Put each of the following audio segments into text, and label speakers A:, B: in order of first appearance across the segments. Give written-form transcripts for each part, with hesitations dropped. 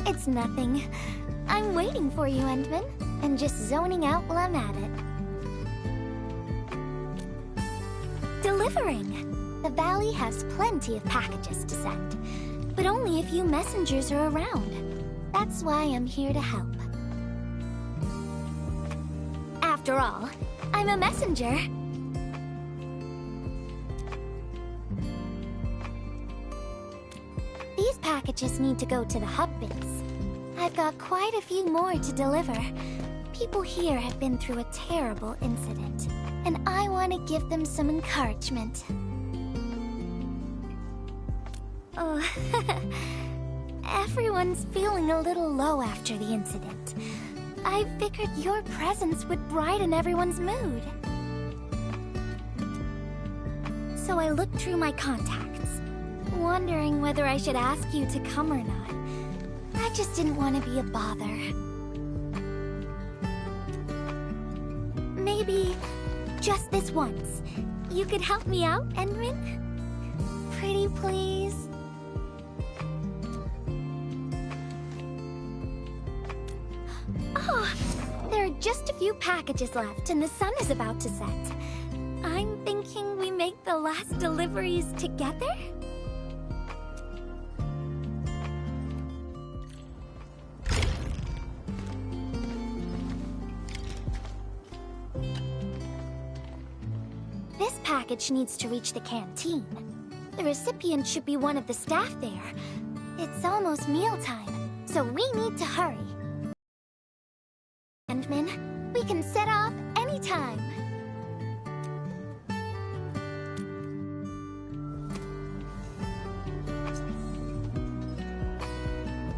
A: It's nothing. I'm waiting for you, Endman, and just zoning out while I'm at it. Delivering! The Valley has plenty of packages to send, but only a few messengers are around. That's why I'm here to help. After all, I'm a messenger. These packages need to go to the hub base. I've got quite a few more to deliver. People here have been through a terrible incident, and I want to give them some encouragement. Oh, everyone's feeling a little low after the incident. I figured your presence would brighten everyone's mood. So I looked through my contacts, wondering whether I should ask you to come or not. I just didn't want to be a bother. Maybe just this once, you could help me out, Endman? Pretty please? Oh, there are just a few packages left and the sun is about to set. I'm thinking we make the last deliveries together? This package needs to reach the canteen. The recipient should be one of the staff there. It's almost mealtime, so we need to hurry. Endman, we can set off anytime.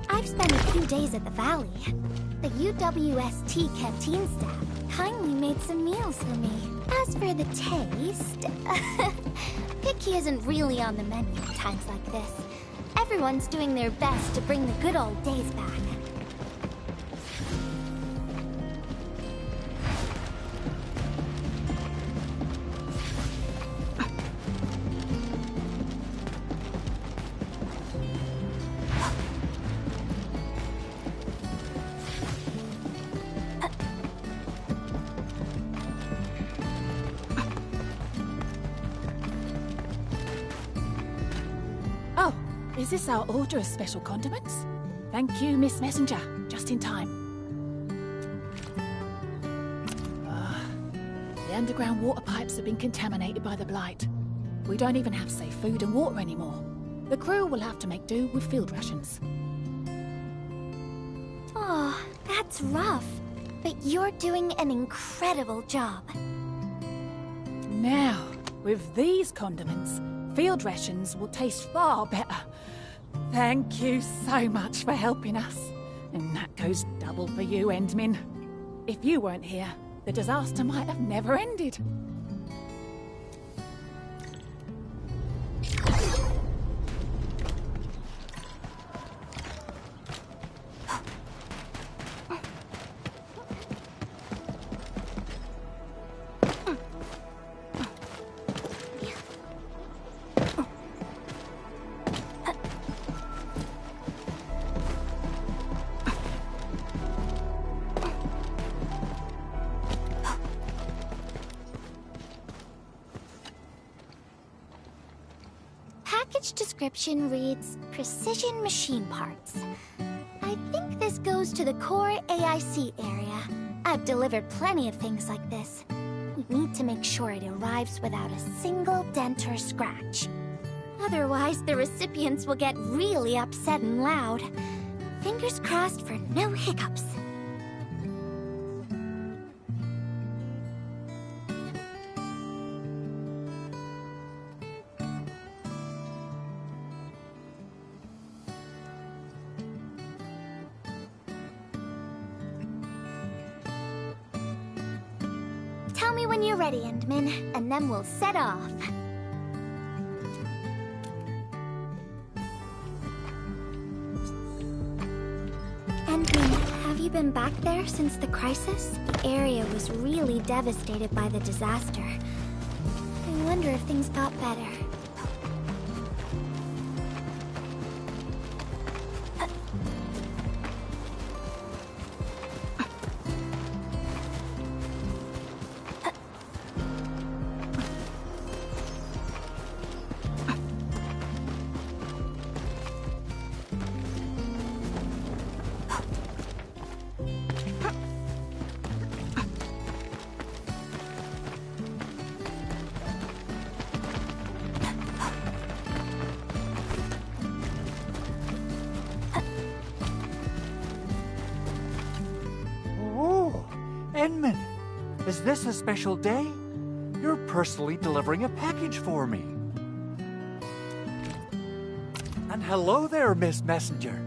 A: I've spent a few days at the Valley. The UWST canteen staff kindly made some meals for me. As for the taste, picky isn't really on the menu at times like this. Everyone's doing their best to bring the good old days back.
B: Is this our order of special condiments? Thank you, Miss Messenger. Just in time. The underground water pipes have been contaminated by the blight. We don't even have safe food and water anymore. The crew will have to make do with field rations.
A: Oh, that's rough. But you're doing an incredible job.
B: Now, with these condiments, field rations will taste far better. Thank you so much for helping us. And that goes double for you, Endmin. If you weren't here, the disaster might have never ended.
A: Package description reads, Precision Machine Parts. I think this goes to the core AIC area. I've delivered plenty of things like this. We need to make sure it arrives without a single dent or scratch. Otherwise, the recipients will get really upset and loud. Fingers crossed for no hiccups. Tell me when you're ready, Endman, and then we'll set off. Endman, have you been back there since the crisis? The area was really devastated by the disaster. I wonder if things got better.
C: Enman, is this a special day? You're personally delivering a package for me. And hello there, Miss Messenger.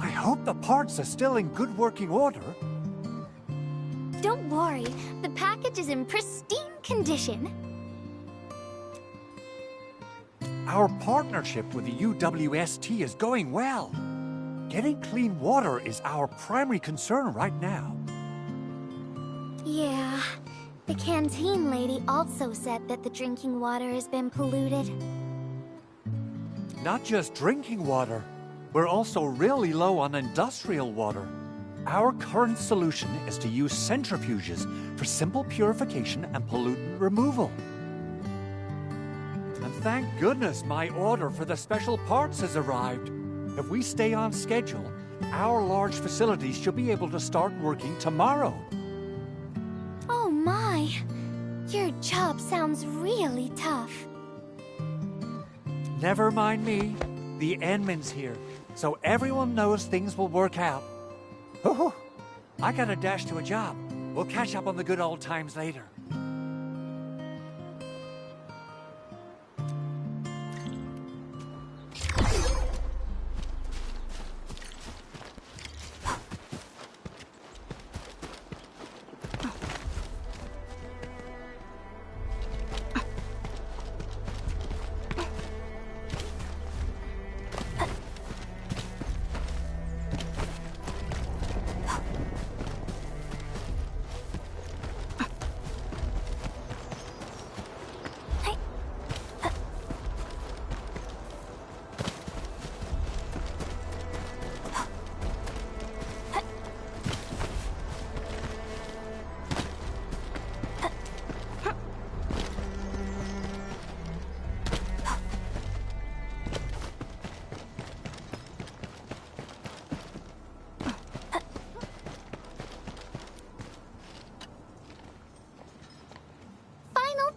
C: I hope the parts are still in good working order.
A: Don't worry, the package is in pristine condition.
C: Our partnership with the UWST is going well. Getting clean water is our primary concern right now.
A: Yeah, the canteen lady also said that the drinking water has been polluted.
C: Not just drinking water, we're also really low on industrial water. Our current solution is to use centrifuges for simple purification and pollutant removal. And thank goodness my order for the special parts has arrived. If we stay on schedule, our large facilities should be able to start working tomorrow.
A: Oh my! Your job sounds really tough.
C: Never mind me. The Enman's here, so everyone knows things will work out. Oh, I gotta dash to a job. We'll catch up on the good old times later.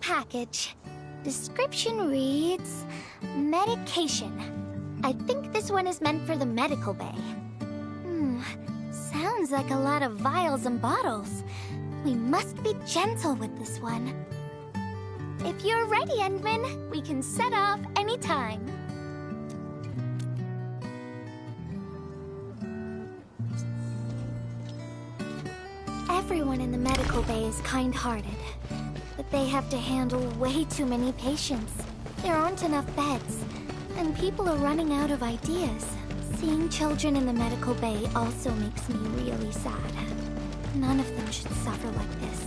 A: package. Description reads... medication. I think this one is meant for the medical bay. Sounds like a lot of vials and bottles. We must be gentle with this one. If you're ready, Endman, we can set off anytime. Everyone in the medical bay is kind-hearted, but they have to handle way too many patients. There aren't enough beds, and people are running out of ideas. Seeing children in the medical bay also makes me really sad. None of them should suffer like this.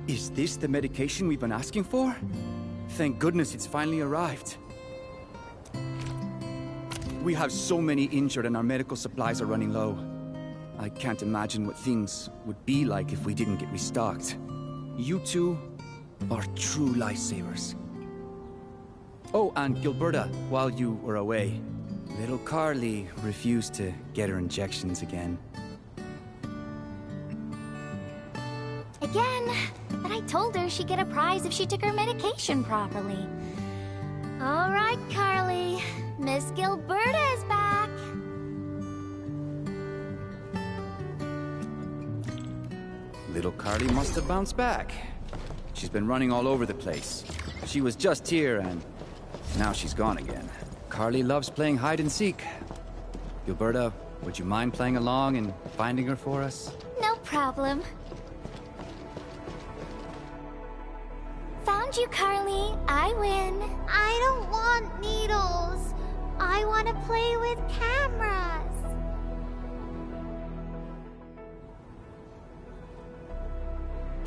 D: Is this the medication we've been asking for? Thank goodness it's finally arrived. We have so many injured and our medical supplies are running low. I can't imagine what things would be like if we didn't get restocked. You two are true lifesavers. Oh, and Gilberta, while you were away, little Carly refused to get her injections again.
A: Again, but I told her she'd get a prize if she took her medication properly. All right, Carly. Miss Gilberta is back.
D: Little Carly must have bounced back. She's been running all over the place. She was just here and now she's gone again. Carly loves playing hide and seek. Gilberta, would you mind playing along and finding her for us?
A: No problem. Found you, Carly. I win. I don't want needles. I want to play with cameras.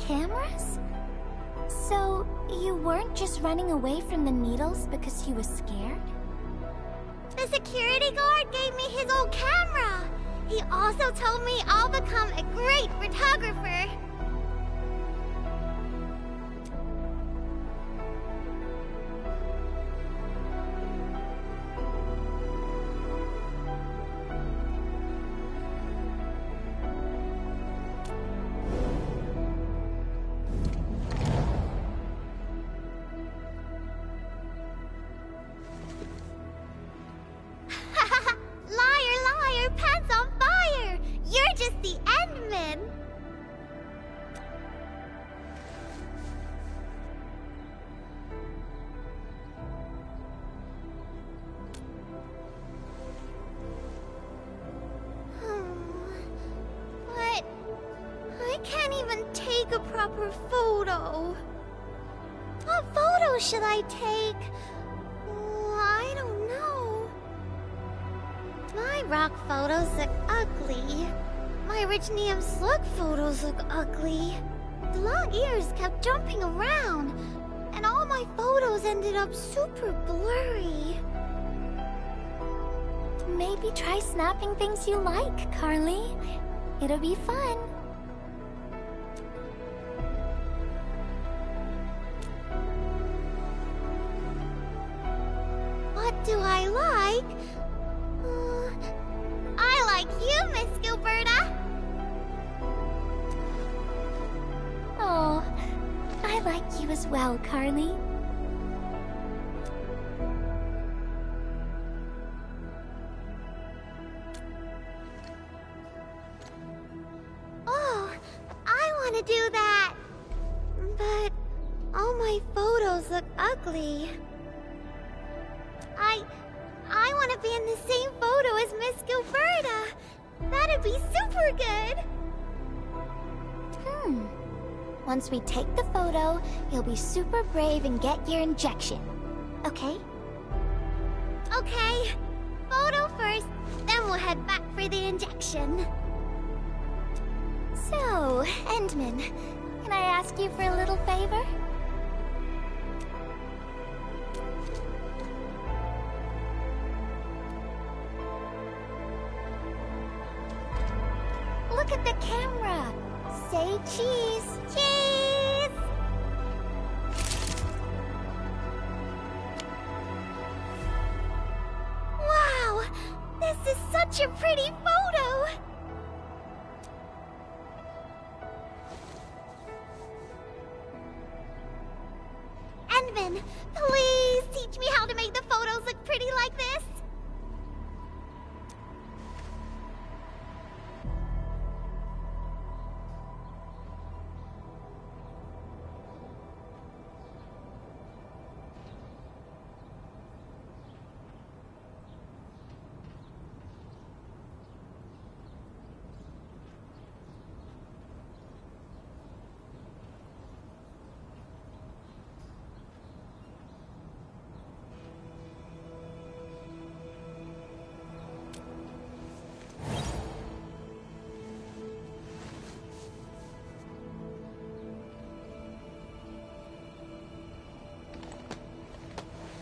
A: Cameras? So, you weren't just running away from the needles because you were scared? The security guard gave me his old camera. He also told me I'll become a great photographer. A proper photo. What photo should I take? I don't know. My rock photos look ugly. My Originium slug photos look ugly. The long ears kept jumping around, and all my photos ended up super blurry. Maybe try snapping things you like, Carly. It'll be fun. What do I like? I like you, Miss Gilberta. Oh, I like you as well, Carly. Oh, I want to do that. But all my photos look ugly. I want to be in the same photo as Miss Gilberta. That'd be super good. Once we take the photo, you'll be super brave and get your injection. Okay? Okay. Photo first, then we'll head back for the injection. So, Endman, can I ask you for a little favor? Look at the camera. Say cheese. such a pretty photo! Endman, please teach me how to make the photos look pretty like this!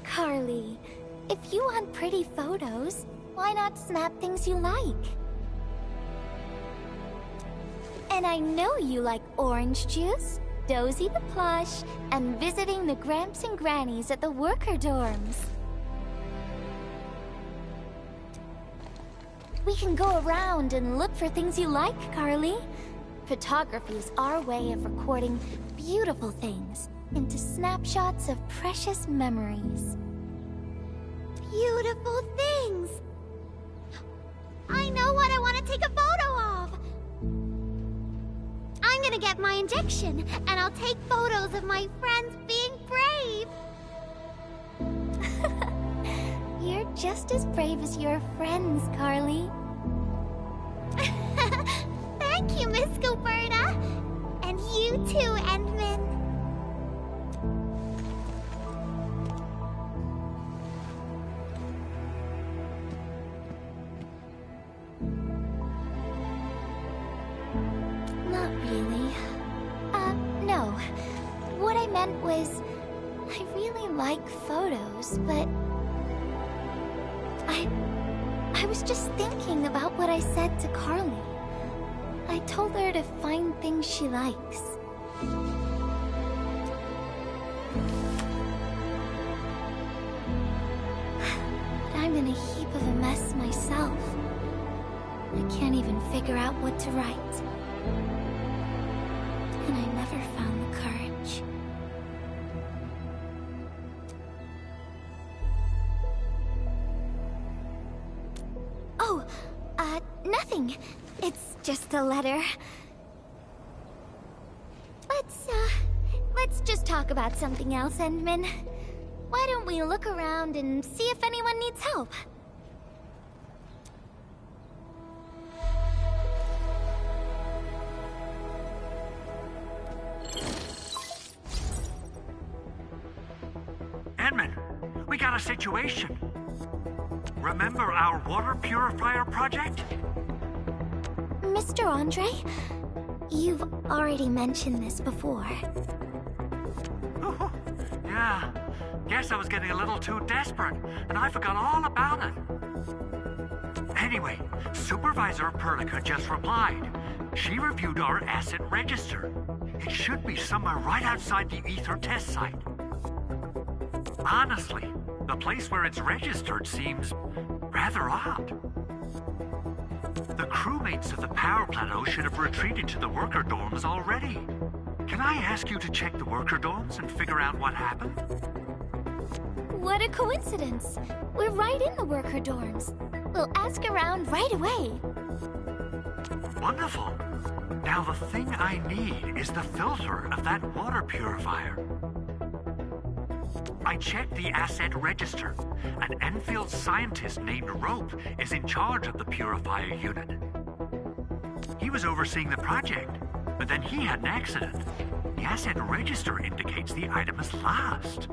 A: Carly, if you want pretty photos, why not snap things you like? And I know you like orange juice, Dozy the plush, and visiting the Gramps and Grannies at the worker dorms. We can go around and look for things you like, Carly. Photography is our way of recording beautiful things into snapshots of precious memories. Beautiful things! I know what I want to take a photo of! I'm gonna get my injection, and I'll take photos of my friends being brave! You're just as brave as your friends, Carly. Thank you, Miss Gilberta! And you too, Endman. Not really. No. What I meant was, I really like photos, but I was just thinking about what I said to Carly. I told her to find things she likes. But I'm in a heap of a mess myself. I can't even figure out what to write. And I never found the courage. Oh, nothing. It's just a letter. Let's just talk about something else, Endman. Why don't we look around and see if anyone needs help?
C: Endman, we got a situation. Remember our water purifier project?
A: Mr. Andre, you've already mentioned this before.
C: Yeah, guess I was getting a little too desperate, and I forgot all about it. Anyway, Supervisor Perlica just replied. She reviewed our asset register. It should be somewhere right outside the Ether test site. Honestly, the place where it's registered seems rather odd. The crewmates of the power plateau should have retreated to the worker dorms already. Can I ask you to check the worker dorms and figure out what happened?
A: What a coincidence. We're right in the worker dorms. We'll ask around right away.
C: Wonderful. Now the thing I need is the filter of that water purifier. I checked the asset register. An Enfield scientist named Rope is in charge of the purifier unit. He was overseeing the project, but then he had an accident. The asset register indicates the item is lost.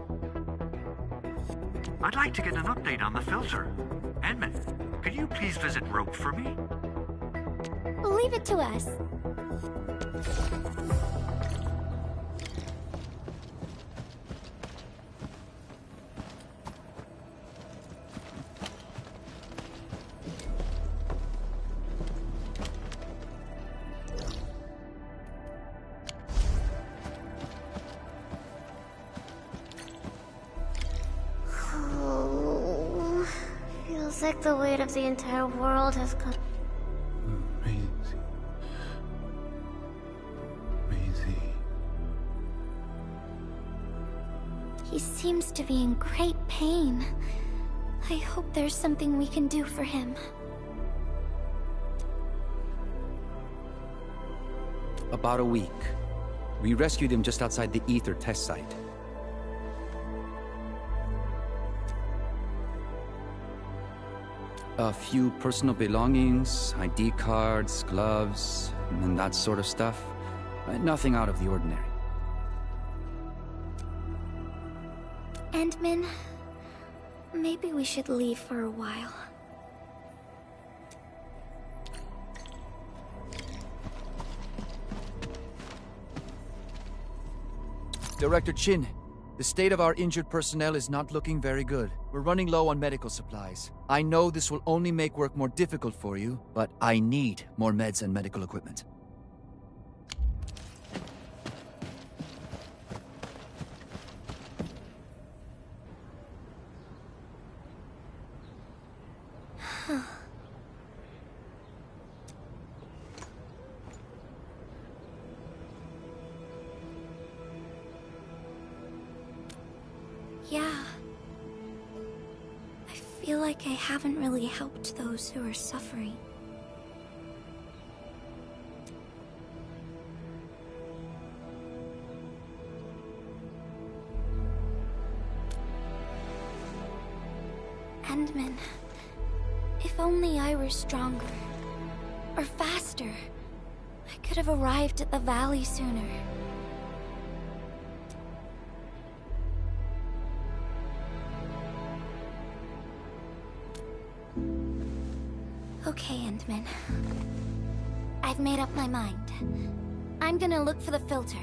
C: I'd like to get an update on the filter. Endman, could you please visit Rope for me?
A: Leave it to us.
E: like the weight of the entire world has come.
F: Maisie. Maisie.
A: He seems to be in great pain. I hope there's something we can do for him.
D: About a week. We rescued him just outside the Ether test site. A few personal belongings, ID cards, gloves, and that sort of stuff. Nothing out of the ordinary.
A: Ant-Man, maybe we should leave for a while.
G: Director Chin, the state of our injured personnel is not looking very good. We're running low on medical supplies. I know this will only make work more difficult for you, but I need more meds and medical equipment.
A: Yeah. I feel like I haven't really helped those who are suffering. Ant-Man, if only I were stronger, or faster, I could have arrived at the valley sooner. Okay, Ant-Man. I've made up my mind. I'm gonna look for the filter.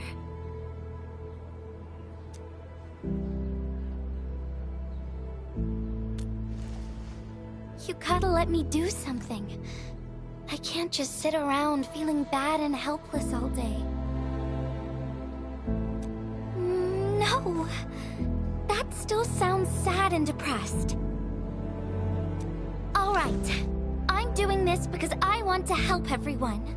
A: You gotta let me do something. I can't just sit around feeling bad and helpless all day. No! That still sounds sad and depressed. Alright. I'm doing this because I want to help everyone.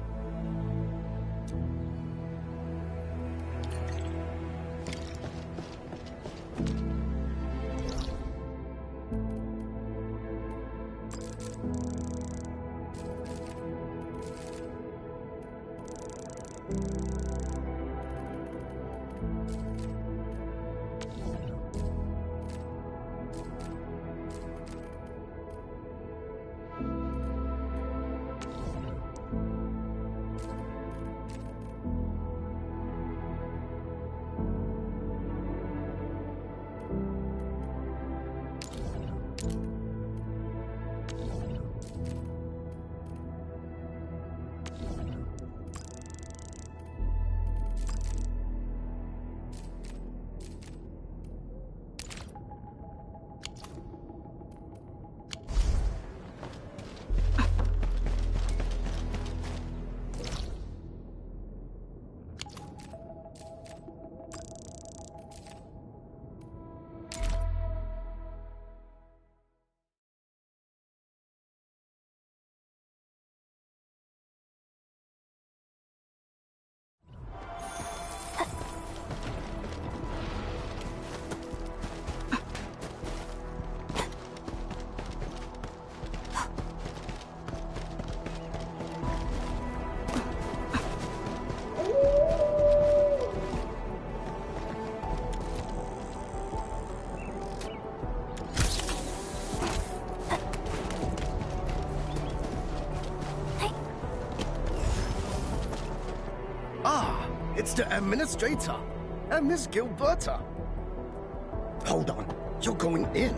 H: It's the administrator, and Miss Gilberta. Hold on, you're going in.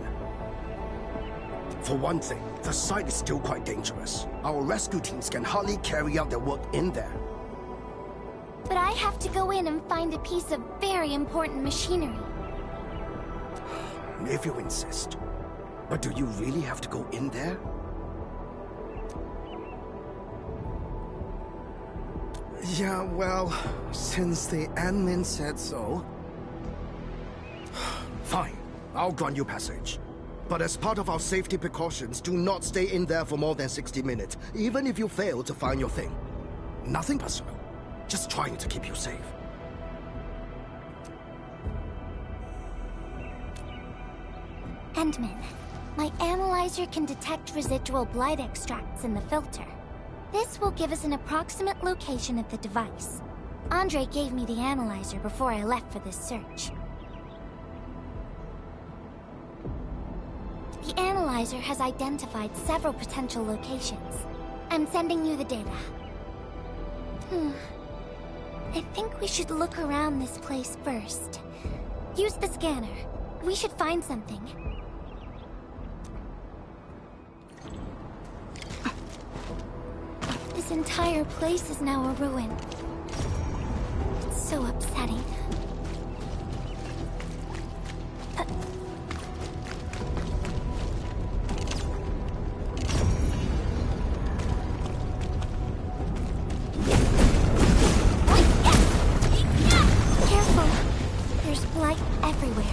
H: For one thing, the site is still quite dangerous. Our rescue teams can hardly carry out their work in there.
A: But I have to go in and find a piece of very important machinery.
H: If you insist. But do you really have to go in there? Yeah, well, since the admin said so... Fine, I'll grant you passage. But as part of our safety precautions, do not stay in there for more than 60 minutes, even if you fail to find your thing. Nothing personal. Just trying to keep you safe.
A: Endman, my analyzer can detect residual blight extracts in the filter. This will give us an approximate location of the device. Andre gave me the analyzer before I left for this search. The analyzer has identified several potential locations. I'm sending you the data. I think we should look around this place first. Use the scanner. We should find something. This entire place is now a ruin. It's so upsetting. Careful! There's blight everywhere.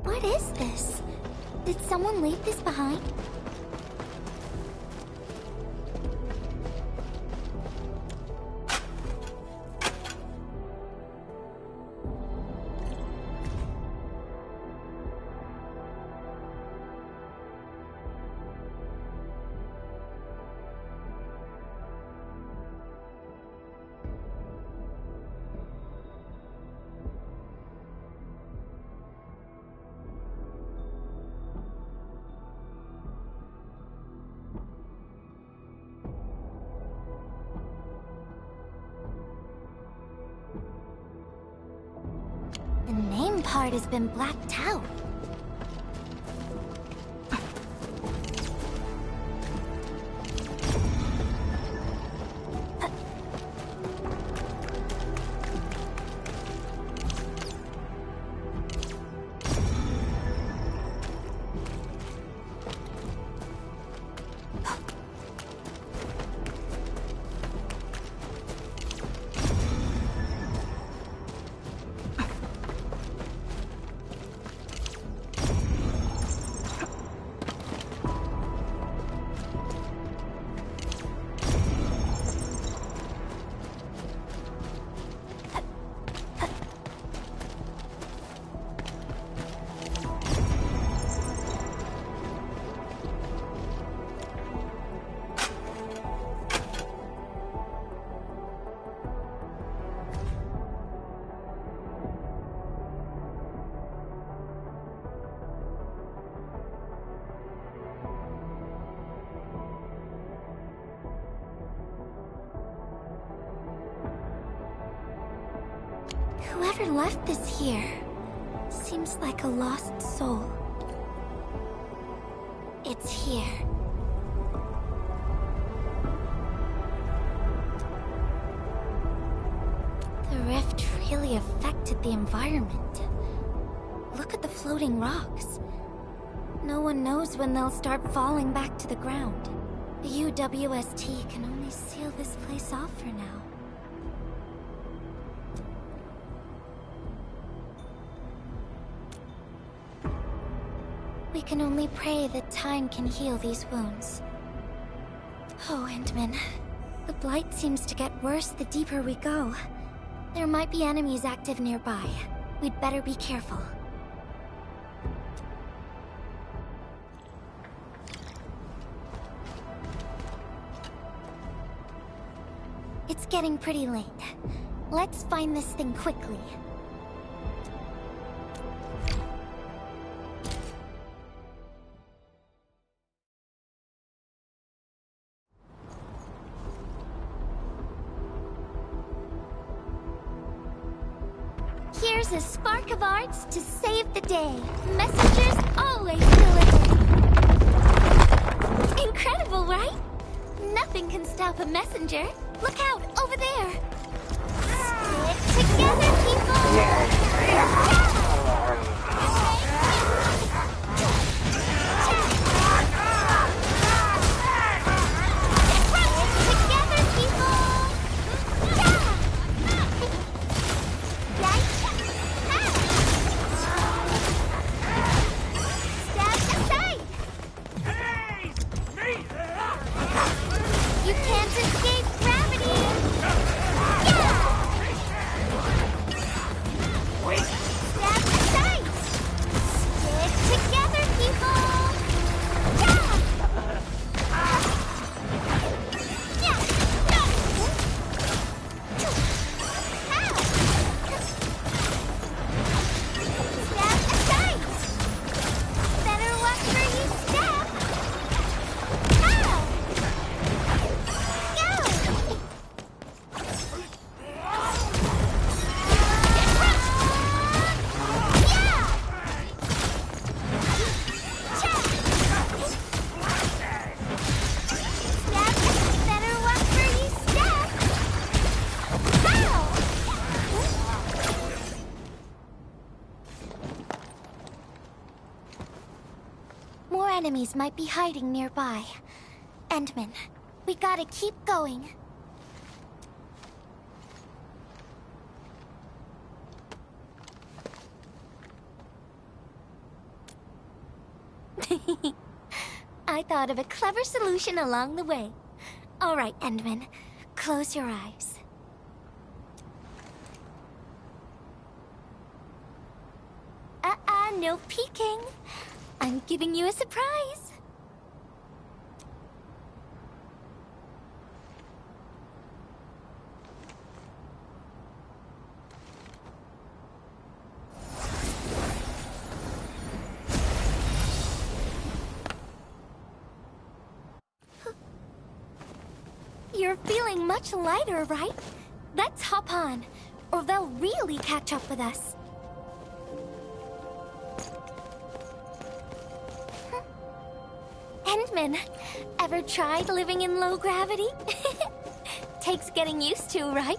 A: What is this? Did someone leave this behind? The name part has been blacked out. Whoever left this here seems like a lost soul. It's here. The rift really affected the environment. Look at the floating rocks. No one knows when they'll start falling back to the ground. The UWST can only seal this place off for now. We can only pray that time can heal these wounds. Oh, Endman. The blight seems to get worse the deeper we go. There might be enemies active nearby. We'd better be careful. It's getting pretty late. Let's find this thing quickly. Here's a spark of arts to save the day. Messengers always deliver. Incredible, right? Nothing can stop a messenger. Look out, over there. Stick together, people! Yeah! Enemies might be hiding nearby. Endman, we gotta keep going. I thought of a clever solution along the way. All right, Endman, close your eyes. No peeking. I'm giving you a surprise. You're feeling much lighter, right? Let's hop on, or they'll really catch up with us. Endman, ever tried living in low gravity? Takes getting used to, right?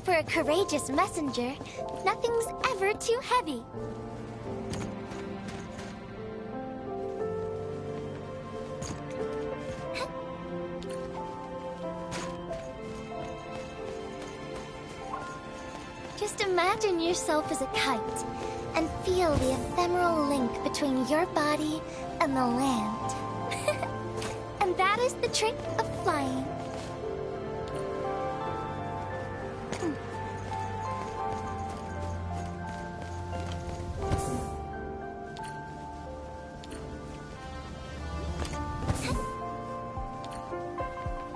A: For a courageous messenger, nothing's ever too heavy. Just imagine yourself as a kite, and feel the ephemeral link between your body and the land. And that is the trick of flying.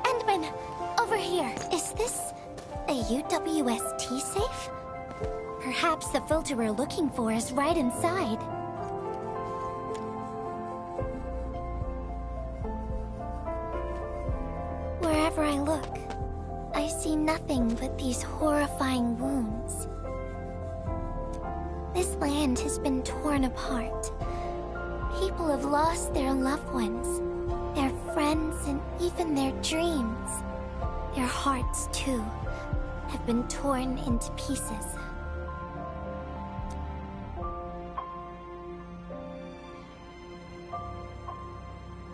A: Endman, over here. Is this a UWST safe? Perhaps the filter we're looking for is right inside. Wherever I look, I see nothing but these horrifying wounds. This land has been torn apart. People have lost their loved ones, their friends, and even their dreams. Their hearts, too, have been torn into pieces.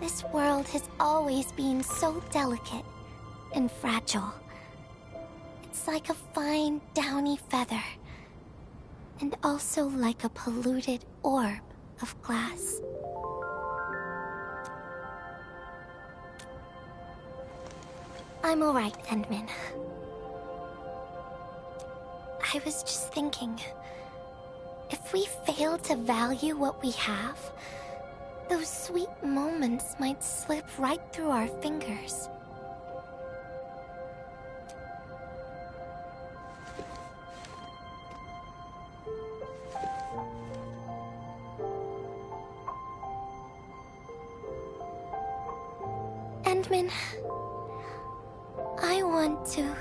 A: This world has always been so delicate and fragile. It's like a fine, downy feather, and also like a polluted orb of glass. I'm all right, Endman. I was just thinking, if we fail to value what we have, those sweet moments might slip right through our fingers. Endman, I want to...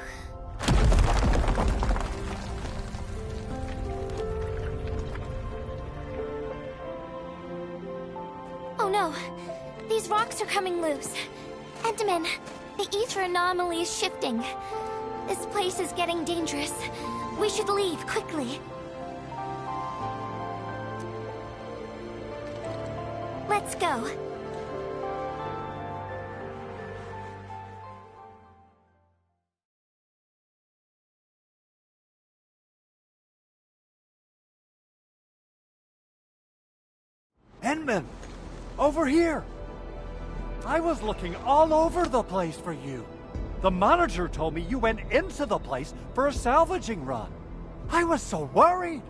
A: Oh no! These rocks are coming loose. Endman, the ether anomaly is shifting. This place is getting dangerous. We should leave, quickly. Let's go.
C: Endman! Over here! I was looking all over the place for you. The manager told me you went into the place for a salvaging run. I was so worried.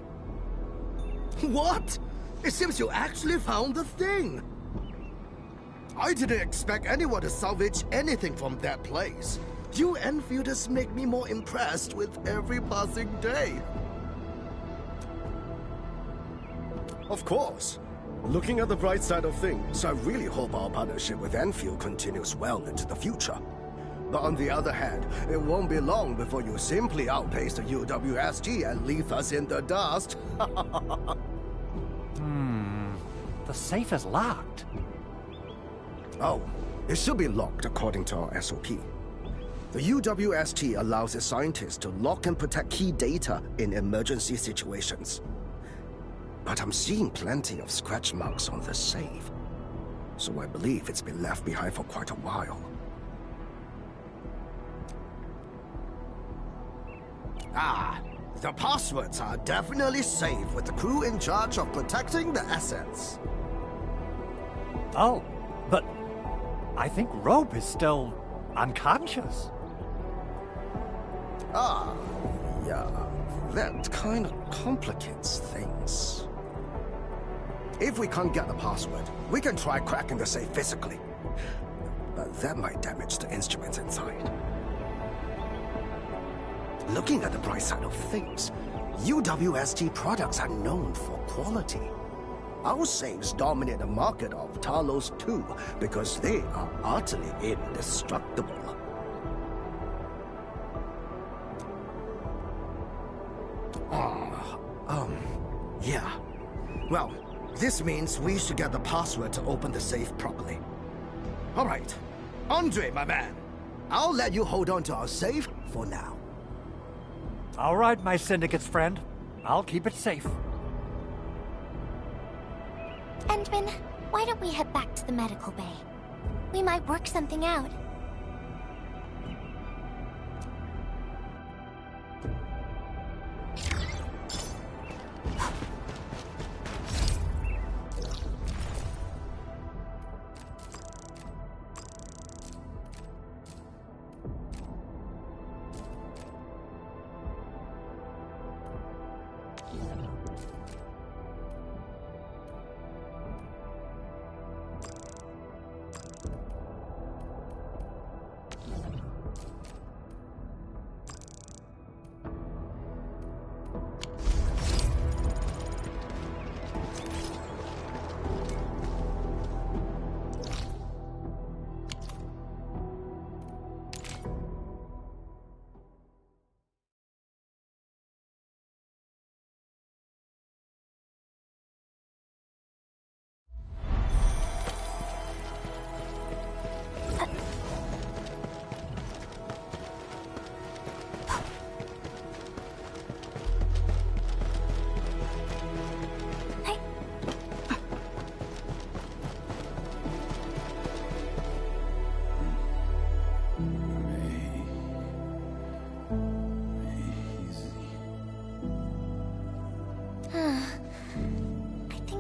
H: What? It seems you actually found the thing. I didn't expect anyone to salvage anything from that place. You Enfielders make me more impressed with every passing day. Of course. Looking at the bright side of things, I really hope our partnership with Enfield continues well into the future. But on the other hand, it won't be long before you simply outpace the UWSG and leave us in the dust.
C: The safe is locked.
H: Oh, it should be locked according to our SOP. The UWST allows its scientists to lock and protect key data in emergency situations. But I'm seeing plenty of scratch marks on the safe, so I believe it's been left behind for quite a while. Ah, the passwords are definitely safe with the crew in charge of protecting the assets.
C: Oh, but I think Rope is still unconscious.
H: Ah, yeah, that kind of complicates things. If we can't get the password, we can try cracking the safe physically. But that might damage the instruments inside. Looking at the bright side of things, UWST products are known for quality. Our safes dominate the market of Talos too, because they are utterly indestructible. Yeah. Well, this means we should get the password to open the safe properly. All right. Andre, my man. I'll let you hold on to our safe for now.
C: All right, my syndicate's friend. I'll keep it safe.
A: Endman, why don't we head back to the medical bay? We might work something out.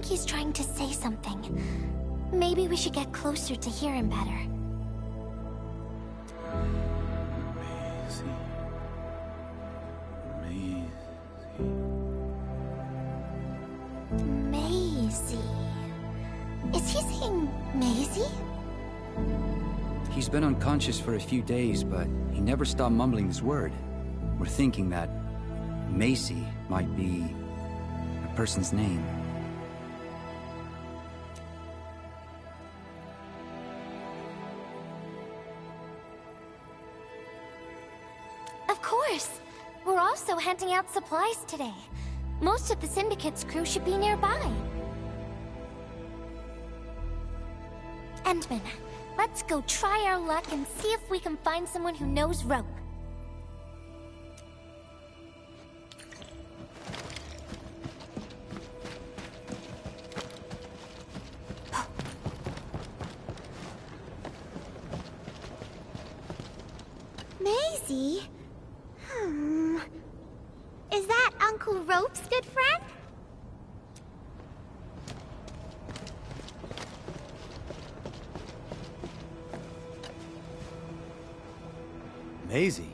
A: He's trying to say something. Maybe we should get closer to hear him better. Maisie. Is he saying Maisie?
D: He's been unconscious for a few days, but he never stopped mumbling his word. We're thinking that Macy might be a person's name.
A: We're also handing out supplies today. Most of the Syndicate's crew should be nearby. Endman, let's go try our luck and see if we can find someone who knows rope.
E: Maisie? Is that Uncle Rope's good friend?
I: Maisie?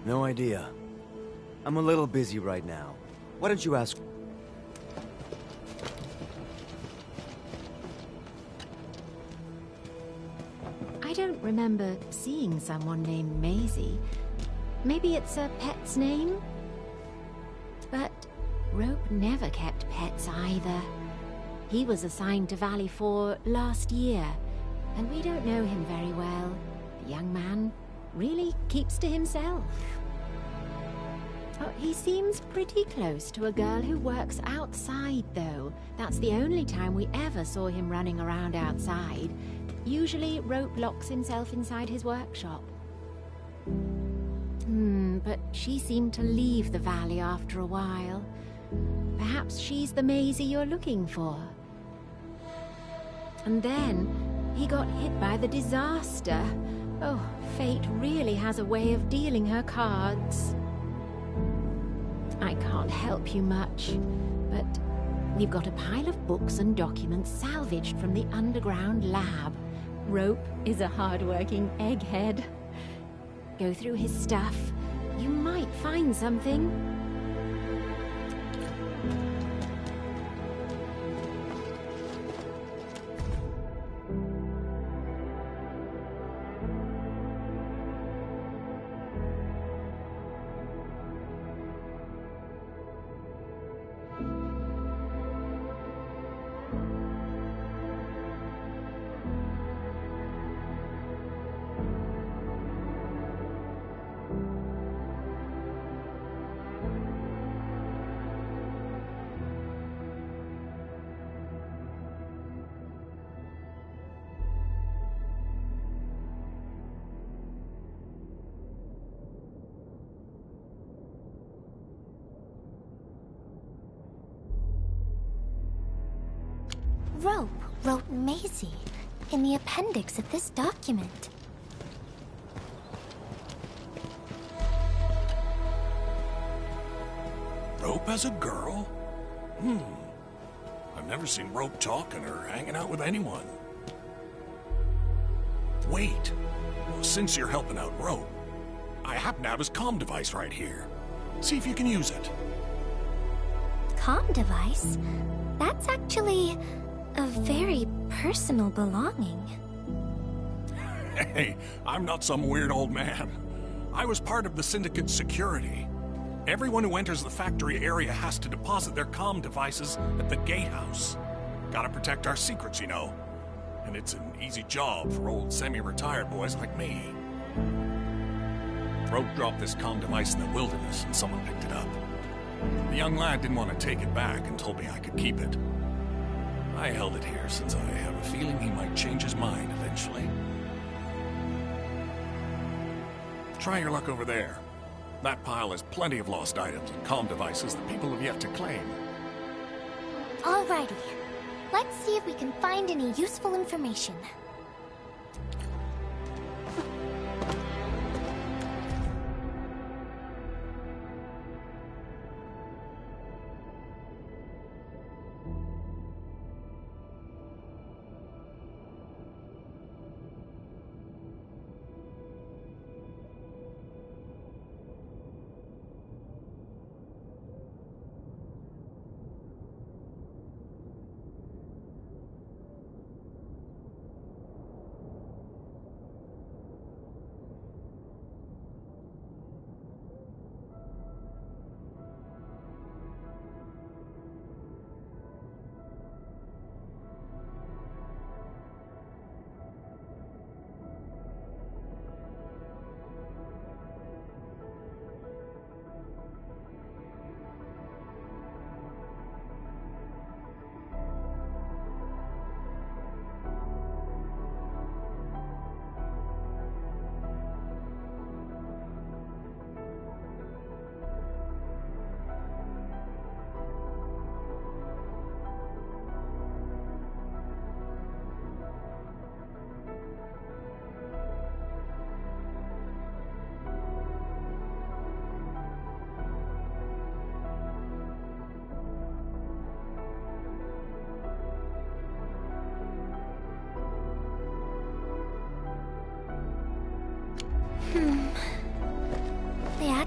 I: No idea. I'm a little busy right now. Why don't you ask...
J: I don't remember seeing someone named Maisie. Maybe it's a pet's name? But Rope never kept pets either. He was assigned to Valley 4 last year, and we don't know him very well. The young man really keeps to himself. Oh, he seems pretty close to a girl who works outside, though. That's the only time we ever saw him running around outside. Usually, Rope locks himself inside his workshop. But she seemed to leave the valley after a while. Perhaps she's the Maisie you're looking for. And then, he got hit by the disaster. Oh, fate really has a way of dealing her cards. I can't help you much, but we've got a pile of books and documents salvaged from the underground lab. Rope is a hard-working egghead. Go through his stuff. You might find something.
A: Rope wrote Maisie in the appendix of this document.
K: Rope as a girl? I've never seen Rope talking or hanging out with anyone. Wait. Well, since you're helping out Rope, I happen to have his comm device right here. See if you can use it.
A: Comm device? That's actually a very personal belonging.
K: Hey, I'm not some weird old man. I was part of the Syndicate's security. Everyone who enters the factory area has to deposit their comm devices at the gatehouse. Gotta protect our secrets, you know. And it's an easy job for old semi-retired boys like me. Rope dropped this comm device in the wilderness and someone picked it up. The young lad didn't want to take it back and told me I could keep it. I held it here since I have a feeling he might change his mind eventually. Try your luck over there. That pile has plenty of lost items and comm devices that people have yet to claim.
A: Alrighty. Let's see if we can find any useful information.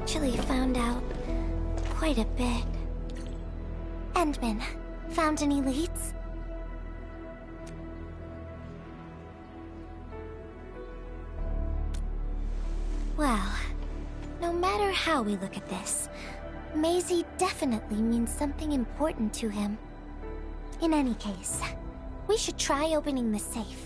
A: actually found out quite a bit. Endman, found any leads? Well, no matter how we look at this, Maisie definitely means something important to him. In any case, we should try opening the safe.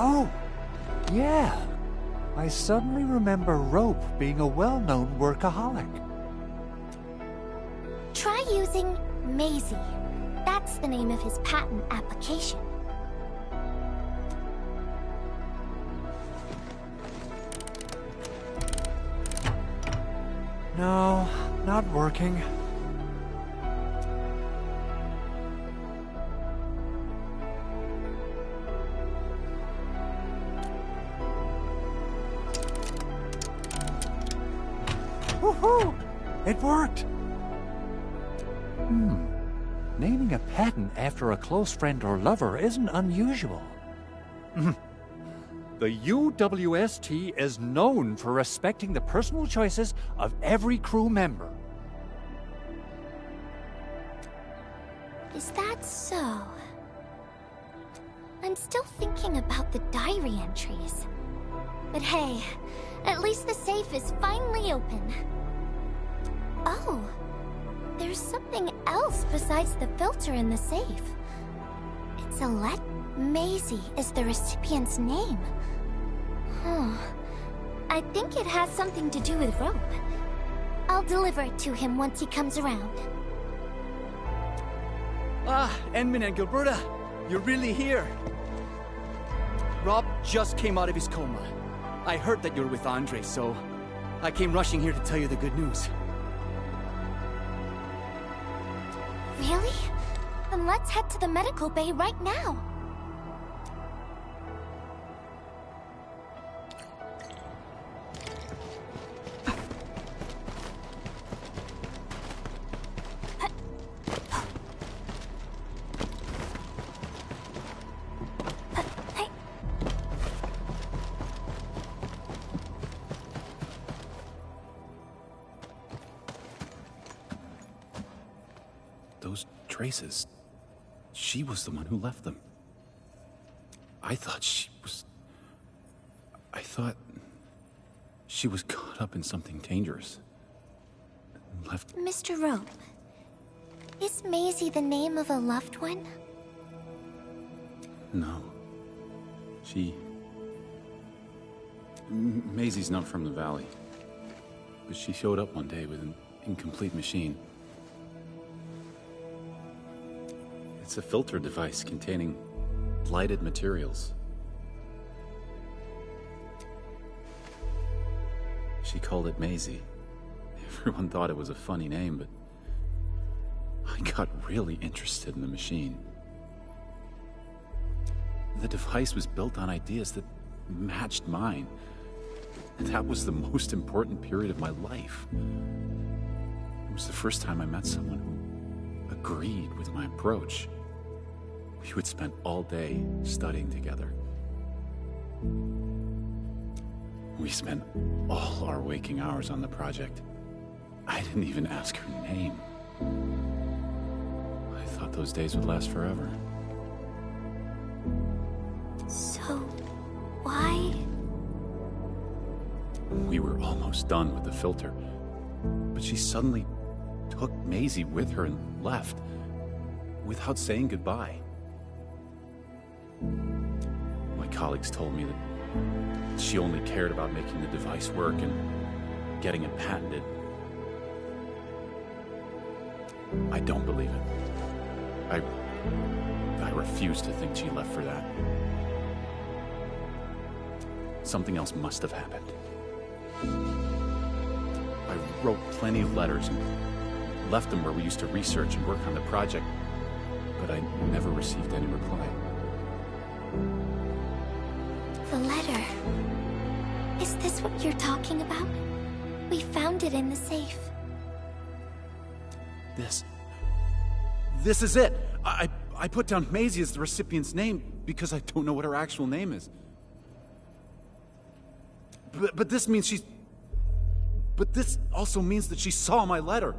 L: Oh, yeah. I suddenly remember Rope being a well-known workaholic.
A: Try using Maisie. That's the name of his patent application.
L: No, not working. Woohoo! It worked! Naming a patent after a close friend or lover isn't unusual. The UWST is known for respecting the personal choices of every crew member.
A: Is that so? I'm still thinking about the diary entries. But hey, at least the safe is finally open. Oh, there's something else besides the filter in the safe. It's a letter. Maisie is the recipient's name. I think it has something to do with Rope. I'll deliver it to him once he comes around.
D: Ah, Endman and Gilberta, you're really here. Rob just came out of his coma. I heard that you're with Andre, so I came rushing here to tell you the good news.
A: Really? Then let's head to the medical bay right now.
F: Those traces. She was the one who left them. I thought she was caught up in something dangerous. Left.
A: Mr. Rope, is Maisie the name of a loved one?
F: No. Maisie's not from the valley. But she showed up one day with an incomplete machine. It's a filter device containing blighted materials. She called it Maisie. Everyone thought it was a funny name, but I got really interested in the machine. The device was built on ideas that matched mine. And that was the most important period of my life. It was the first time I met someone who agreed with my approach. We would spend all day studying together. We spent all our waking hours on the project. I didn't even ask her name. I thought those days would last forever.
A: So, why?
F: We were almost done with the filter, but she suddenly took Maisie with her and left, without saying goodbye. My colleagues told me that she only cared about making the device work and getting it patented. I don't believe it. I refuse to think she left for that. Something else must have happened. I wrote plenty of letters and left them where we used to research and work on the project, but I never received any reply.
A: The letter. Is this what you're talking about? We found it in the safe.
F: This is it! I put down Maisie as the recipient's name because I don't know what her actual name is. But this means she's... But this also means that she saw my letter.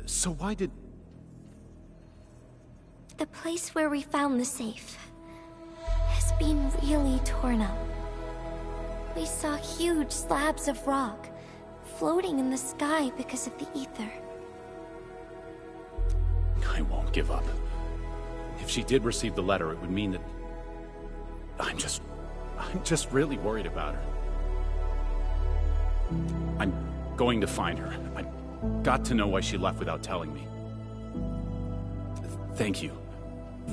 F: So why did...
A: The place where we found the safe has been really torn up. We saw huge slabs of rock floating in the sky because of the ether.
F: I won't give up. If she did receive the letter, it would mean that... I'm just really worried about her. I'm going to find her. I've got to know why she left without telling me. Thank you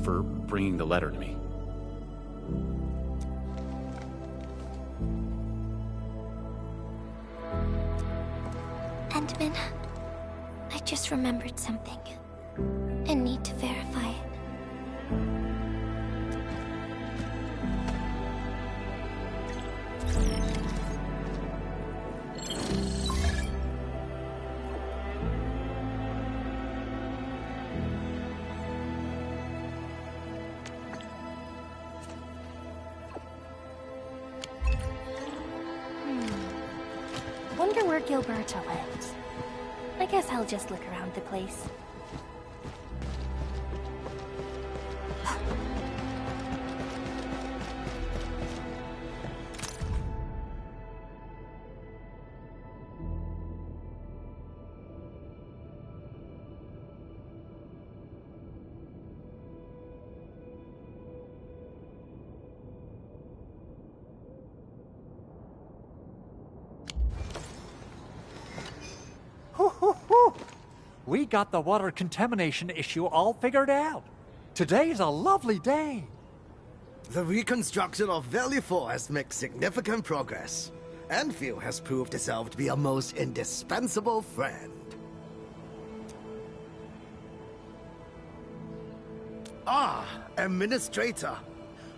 F: for bringing the letter to me.
A: Endman, I just remembered something. I need to verify it.
M: Wonder where Gilberto went. I guess I'll just look around the place.
L: We got the water contamination issue all figured out. Today's a lovely day.
H: The reconstruction of Valley 4 has made significant progress. Enfield has proved itself to be a most indispensable friend. Ah, Administrator.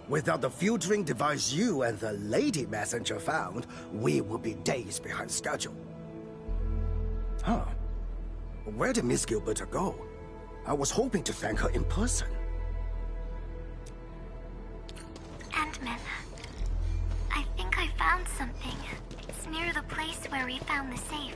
H: Without the filtering device you and the Lady Messenger found, we would be days behind schedule. Huh. Where did Miss Gilberta go? I was hoping to thank her in person.
A: Ant-Man, I think I found something. It's near the place where we found the safe.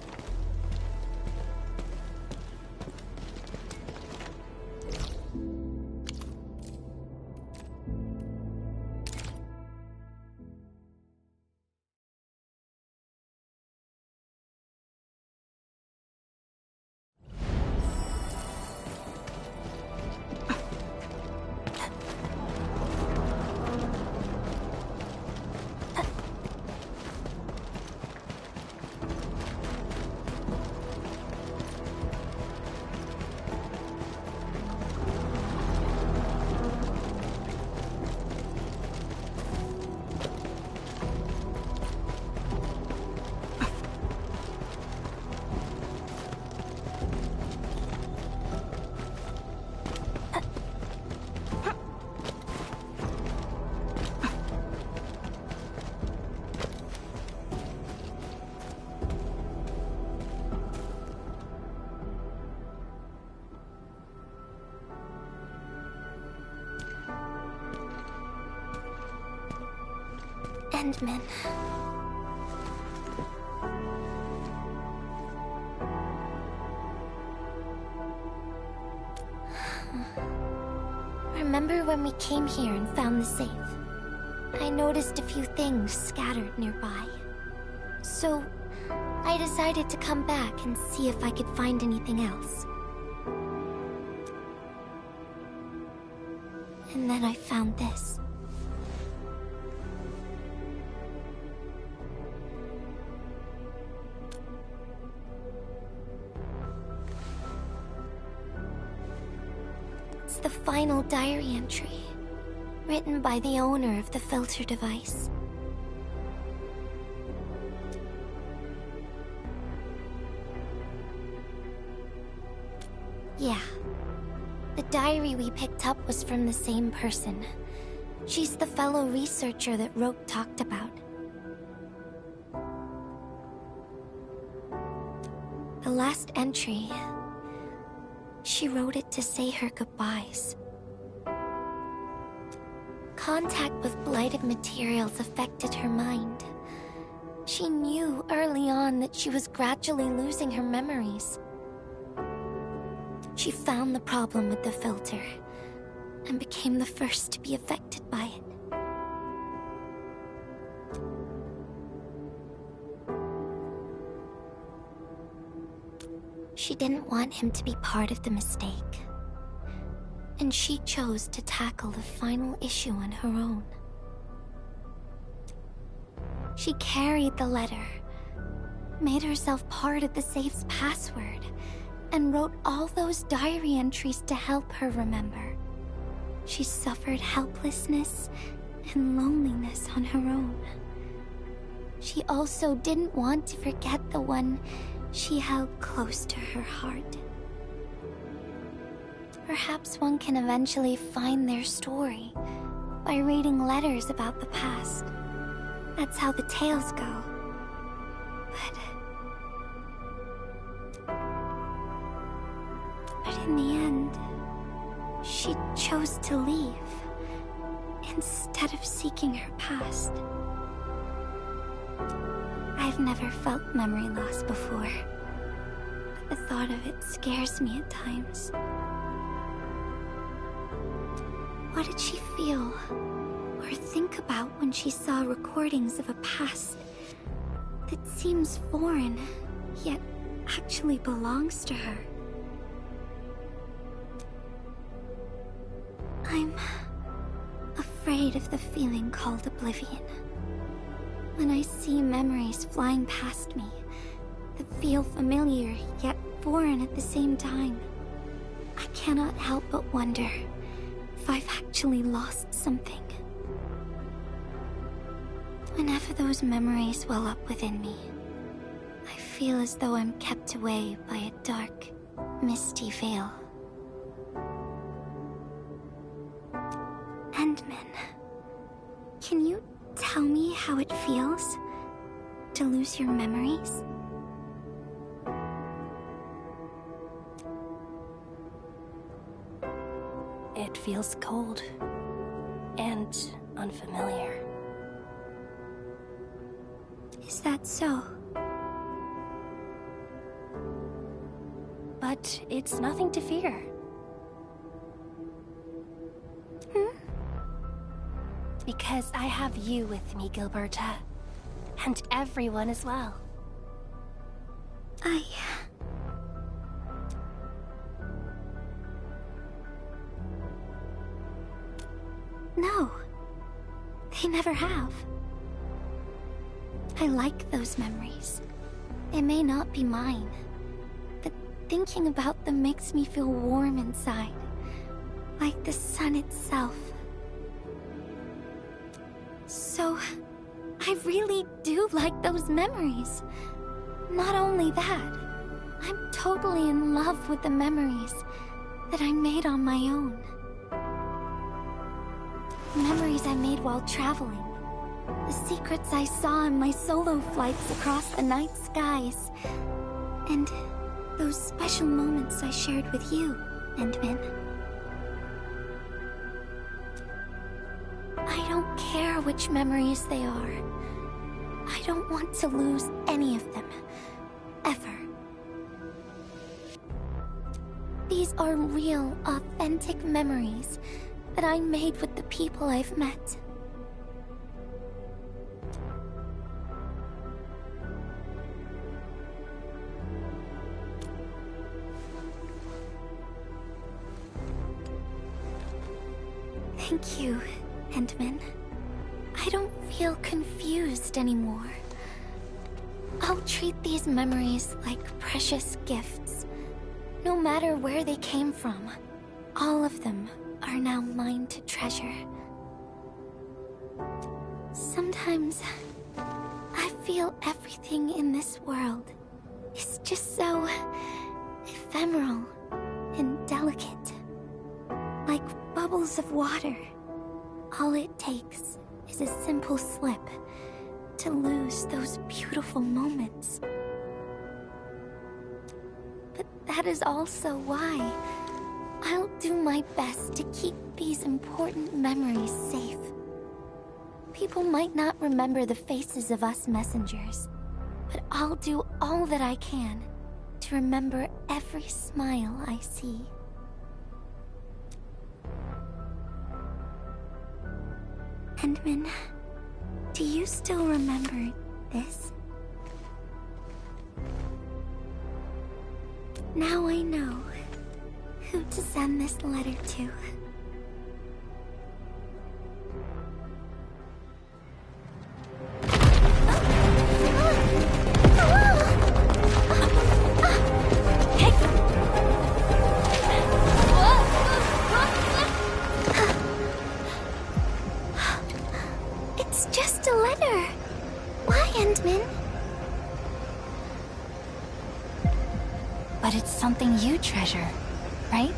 A: Endman. Remember when we came here and found the safe? I noticed a few things scattered nearby. So, I decided to come back and see if I could find anything else. And then I found this. It's the final diary entry, written by the owner of the filter device. Yeah. The diary we picked up was from the same person. She's the fellow researcher that Roke talked about. last entry, she wrote it to say her goodbyes. Contact with blighted materials affected her mind. She knew early on that she was gradually losing her memories. She found the problem with the filter, and became the first to be affected by it. She didn't want him to be part of the mistake, and she chose to tackle the final issue on her own. She carried the letter, made herself part of the safe's password, and wrote all those diary entries to help her remember. She suffered helplessness and loneliness on her own. She also didn't want to forget the one she held close to her heart. Perhaps one can eventually find their story by reading letters about the past. That's how the tales go. But in the end, she chose to leave instead of seeking her past. I've never felt memory loss before, but the thought of it scares me at times. What did she feel or think about when she saw recordings of a past that seems foreign, yet actually belongs to her? I'm afraid of the feeling called oblivion. When I see memories flying past me that feel familiar yet foreign at the same time, I cannot help but wonder if I've actually lost something. Whenever those memories well up within me, I feel as though I'm kept away by a dark, misty veil. Endman, can you tell me how it feels to lose your memories?
M: It feels cold and unfamiliar.
A: Is that so?
M: But it's nothing to fear. Because I have you with me, Gilberta. And everyone as well.
A: No. They never have. I like those memories. They may not be mine, but thinking about them makes me feel warm inside, like the sun itself. So, I really do like those memories. Not only that, I'm totally in love with the memories that I made on my own. Memories I made while traveling. The secrets I saw in my solo flights across the night skies. And those special moments I shared with you, Endman. I don't care which memories they are. I don't want to lose any of them. Ever. These are real, authentic memories that I made with the people I've met. Thank you, Endman. I don't feel confused anymore. I'll treat these memories like precious gifts. No matter where they came from, all of them are now mine to treasure. Sometimes, I feel everything in this world is just so ephemeral and delicate. Like bubbles of water. All it takes is a simple slip to lose those beautiful moments. that is also why I'll do my best to keep these important memories safe. People might not remember the faces of us messengers, but I'll do all that I can to remember every smile I see. Endman, do you still remember this? Now I know who to send this letter to. It's just a letter. Why, Endman?
M: But it's something you treasure, right?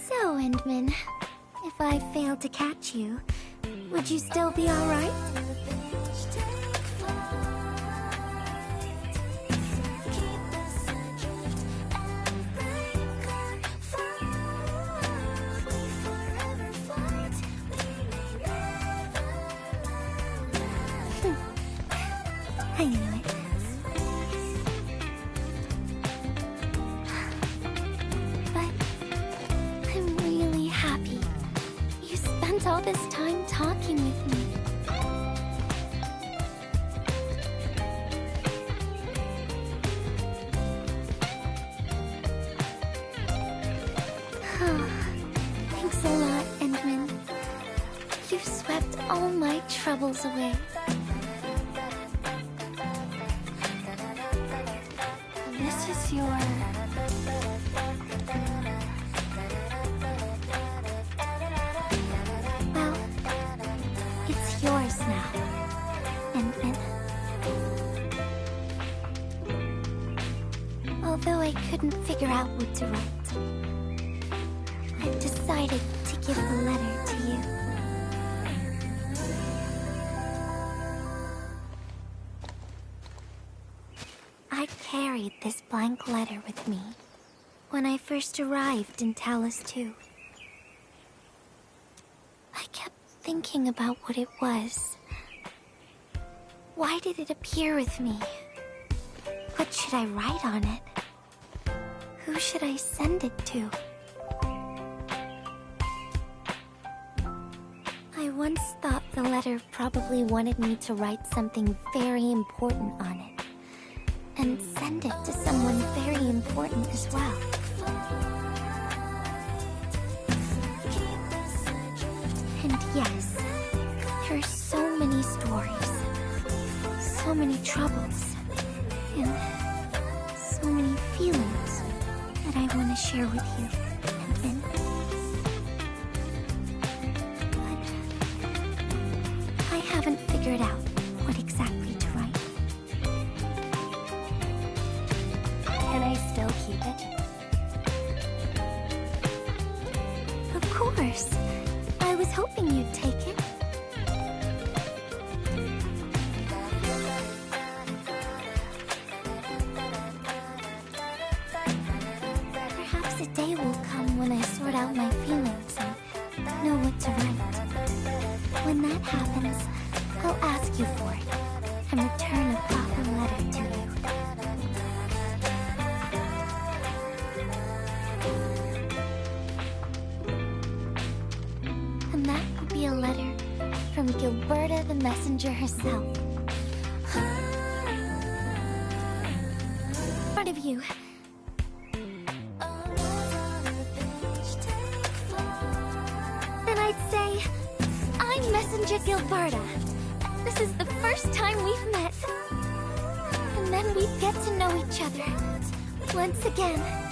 A: So, Endman, if I failed to catch you, would you still be alright? I knew it. I'm really happy you spent all this time talking with me. Thanks a lot, Endman. You've swept all my troubles away. This is your... Well, it's yours now, Endman. Although I couldn't figure out what to write, I've decided to give the letter to you. I carried this blank letter with me when I first arrived in Talus 2. I kept thinking about what it was. Why did it appear with me? What should I write on it? Who should I send it to? I once thought the letter probably wanted me to write something very important on it, and send it to someone very important as well. And yes, there are so many stories, so many troubles, and so many feelings that I want to share with you, Endman. But I haven't figured out what exactly to write.
M: Can I still keep it?
A: Of course. I was hoping you'd take it. Perhaps a day will come when I sort out my feelings and know what to write. When that happens, I'll ask you for it and return a proper letter to you. And that will be a letter from Gilberta the Messenger herself. Part of you. Ninja Gilberta. This is the first time we've met. And then we get to know each other. Once again.